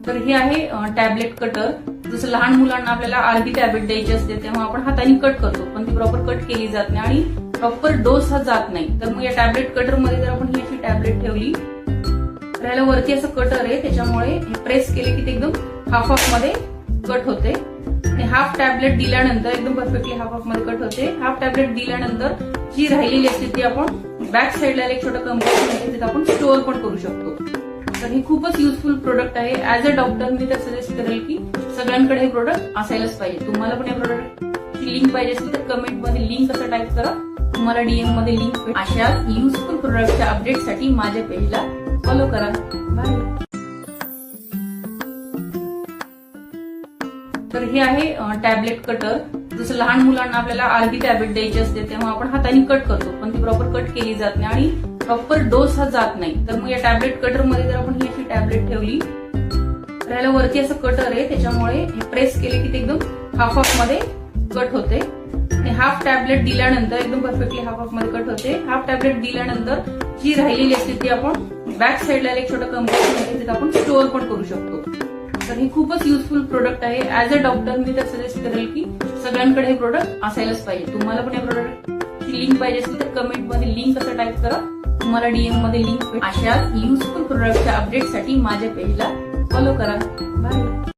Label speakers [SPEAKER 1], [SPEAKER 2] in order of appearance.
[SPEAKER 1] तर हे आहे टॅबलेट कटर. जसं लहान मुलांना आपल्याला अर्धी टॅबलेट द्यायची असते तेव्हा आपण हाताने कट करतो, पण ती प्रॉपर कट केली जात नाही आणि प्रॉपर डोस हा जात नाही. तर मग या टॅबलेट कटर मध्ये जर आपण ही अशी टॅबलेट ठेवली तर याला वरती असं कटर आहे, त्याच्यामुळे हे प्रेस केले की ते एकदम हाफ मध्ये कट होते. आणि हाफ टॅबलेट दिल्यानंतर एकदम परफेक्टली हाफ मध्ये कट होते. हाफ टॅबलेट दिल्यानंतर जी राहिलेली असते ती आपण बॅक साईडला एक छोटं कंपार्टमेंट आहे तिथे आपण स्टोअर पण करू शकतो. तर हे खूपच युजफुल प्रोडक्ट आहे. ऍज अ डॉक्टर मी तर सजेस्ट करेल की सगळ्यांकडे हे प्रोडक्ट असायलाच पाहिजे. तुम्हाला पण या प्रोडक्टची लिंक पाहिजे असेल तर कमेंटमध्ये लिंक कसं टाईप करा, तुम्हाला डीएम मध्ये लिंक. अशा युजफुल प्रोडक्टच्या अपडेटसाठी माझ्या पेजला फॉलो करा. बाय. तर हे आहे टॅबलेट कटर. जसं लहान मुलांना आपल्याला अर्धी टॅबलेट द्यायची असते तेव्हा आपण हाताने कट करतो, पण ती प्रॉपर कट केली जात नाही आणि प्रॉपर डोस हा जात नाही. तर मग या टॅबलेट कटर मध्ये जर आपण ही अशी टॅबलेट ठेवली तर याला वरती असं कटर आहे, त्याच्यामुळे हे प्रेस केले की ते एकदम हाफ मध्ये कट होते. आणि हाफ टॅबलेट दिल्यानंतर एकदम परफेक्टली हाफ मध्ये कट होते. हाफ टॅबलेट दिल्यानंतर जी राहिलेली असते ती आपण बॅक साईडला एक छोटं कंपार्टमेंट आहे तिथे आपण स्टोअर पण करू शकतो. तर हे खूपच युजफुल प्रोडक्ट आहे. ऍज अ डॉक्टर मी तर सजेस्ट करेल की सगळ्यांकडे हे प्रोडक्ट असायलाच पाहिजे. तुम्हाला पण या प्रोडक्टची लिंक पाहिजे असेल तर कमेंटमध्ये लिंक कसं टाईप करा, तुम्हाला डीएम मध्ये लिंक. अशा युजफुल प्रोडक्टच्या अपडेटसाठी माझ्या पेजला फॉलो करा. बाय.